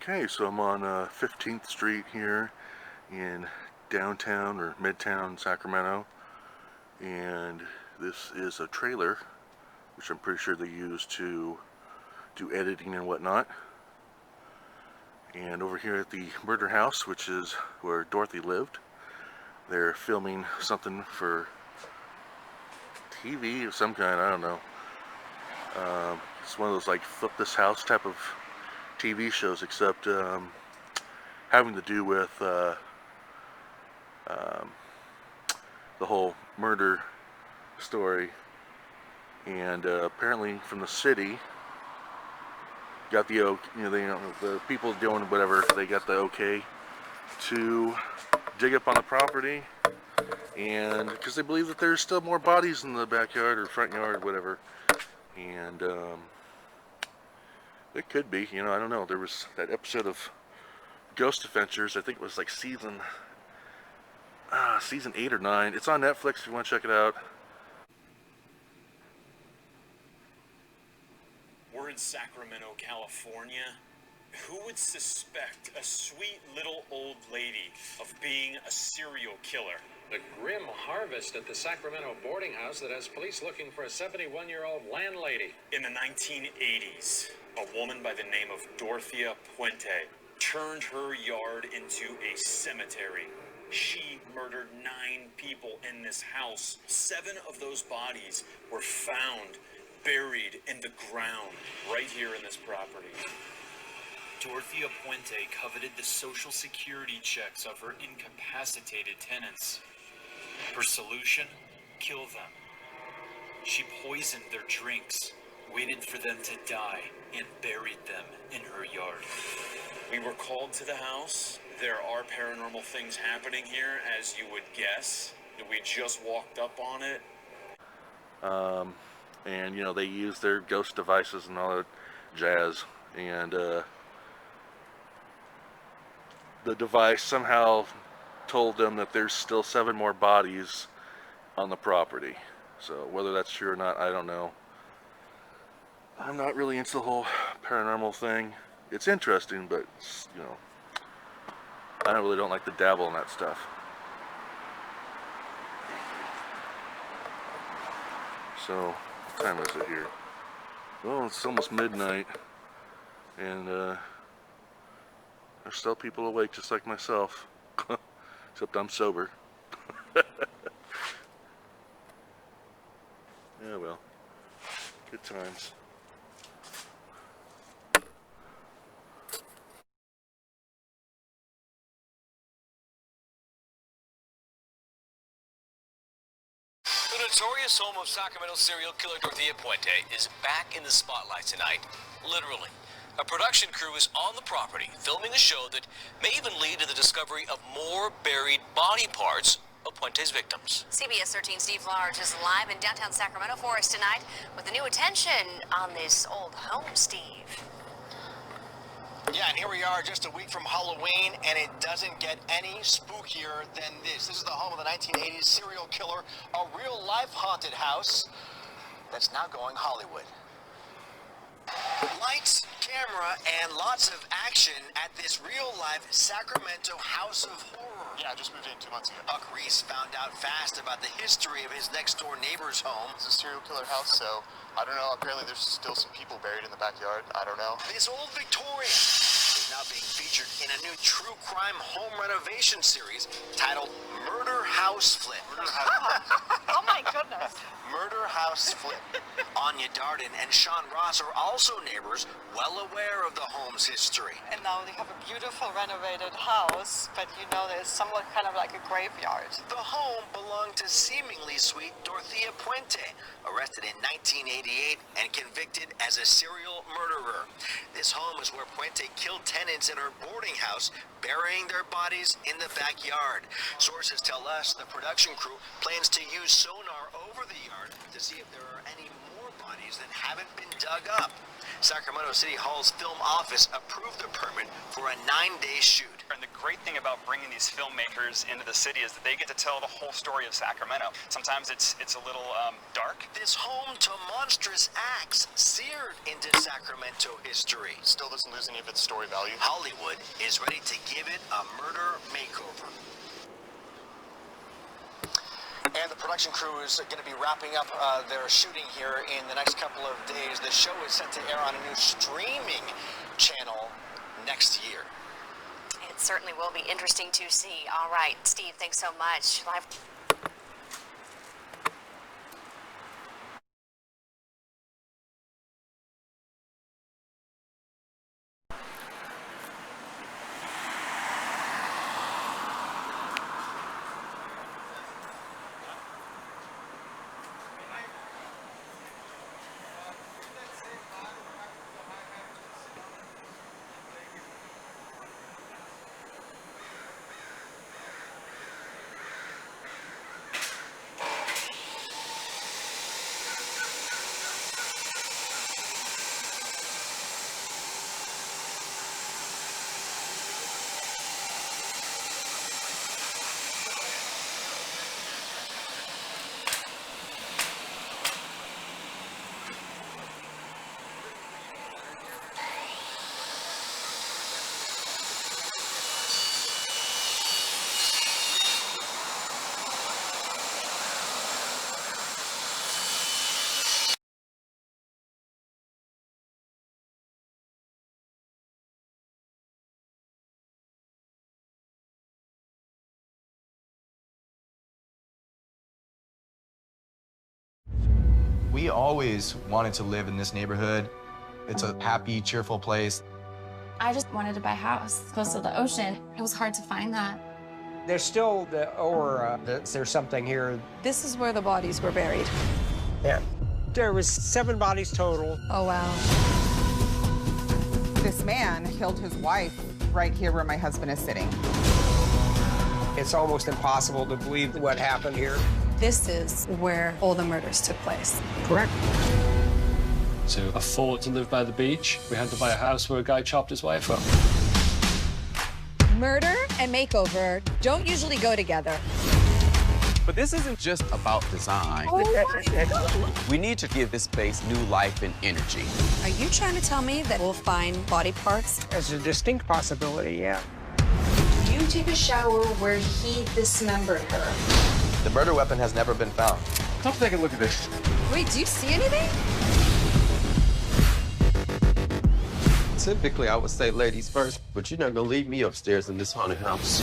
Okay, so I'm on 15th Street here in downtown or Midtown Sacramento, and this is a trailer which I'm pretty sure they use to do editing and whatnot. And over here at the murder house, which is where Dorothy lived, they're filming something for TV of some kind, I don't know. It's one of those like flip this house type of TV shows, except having to do with the whole murder story. And apparently from the city got the the people doing whatever, they got the okay to dig up on the property, and because they believe that there's still more bodies in the backyard or front yard, whatever. And it could be, I don't know. There was that episode of Ghost Adventures, I think it was like season 8 or 9. It's on Netflix if you want to check it out. We're in Sacramento, California. Who would suspect a sweet little old lady of being a serial killer? The grim harvest at the Sacramento boarding house that has police looking for a 71-year-old landlady. In the 1980s, a woman by the name of Dorothea Puente turned her yard into a cemetery. She murdered 9 people in this house. 7 of those bodies were found buried in the ground right here in this property. Dorothea Puente coveted the social security checks of her incapacitated tenants. Her solution? Kill them. She poisoned their drinks, waited for them to die, and buried them in her yard. We were called to the house. There are paranormal things happening here, as you would guess. We just walked up on it. And they use their ghost devices and all that jazz, and the device somehow told them that there's still 7 more bodies on the property. So whether that's true or not, I don't know. I'm not really into the whole paranormal thing. It's interesting, but I really don't like to dabble in that stuff. So what time is it here? Well, it's almost midnight, and there's still people awake just like myself. Except I'm sober. Yeah, well, good times. The notorious home of Sacramento serial killer Dorothea Puente is back in the spotlight tonight, literally. A production crew is on the property, filming a show that may even lead to the discovery of more buried body parts of Puente's victims. CBS 13's Steve Large is live in downtown Sacramento for us tonight with the new attention on this old home, Steve. Yeah, and here we are just a week from Halloween, and it doesn't get any spookier than this. This is the home of the 1980s serial killer, a real-life haunted house that's now going Hollywood. Lights, camera, and lots of action at this real-life Sacramento house of horror. Yeah, I just moved in 2 months ago. Buck Reese found out fast about the history of his next-door neighbor's home. It's a serial killer house, so I don't know. Apparently there's still some people buried in the backyard. I don't know. This old Victorian is now being featured in a new true crime home renovation series titled Murder House Flip. Oh my goodness. Murder House Flip. Anya Darden and Sean Ross are also neighbors, well aware of the home's history. And now they have a beautiful renovated house, but there's somewhat kind of like a graveyard. The home belonged to seemingly sweet Dorothea Puente, arrested in 1988 and convicted as a serial murderer. This home is where Puente killed tenants in her boarding house, burying their bodies in the backyard. Sources tell us the production crew plans to use sonar over the yard to see if there are any more bodies bodies that haven't been dug up. Sacramento City Hall's film office approved the permit for a 9-day shoot. And the great thing about bringing these filmmakers into the city is that they get to tell the whole story of Sacramento. Sometimes it's a little dark. This home to monstrous acts seared into Sacramento history. Still doesn't lose any of its story value. Hollywood is ready to give it a murder makeover. And the production crew is going to be wrapping up their shooting here in the next couple of days. The show is set to air on a new streaming channel next year. It certainly will be interesting to see. All right, Steve, thanks so much. Live. We always wanted to live in this neighborhood. It's a happy, cheerful place. I just wanted to buy a house close to the ocean. It was hard to find that. There's still the aura that there's something here. This is where the bodies were buried. Yeah. There was 7 bodies total. Oh, wow. This man killed his wife right here where my husband is sitting. It's almost impossible to believe what happened here. This is where all the murders took place. Correct. To afford to live by the beach, we had to buy a house where a guy chopped his wife up. Murder and makeover don't usually go together. But this isn't just about design. We need to give this space new life and energy. Are you trying to tell me that we'll find body parts? There's a distinct possibility, yeah. You took a shower where he dismembered her. The murder weapon has never been found. Come take a look at this. Wait, do you see anything? Typically, I would say ladies first, but you're not gonna leave me upstairs in this haunted house.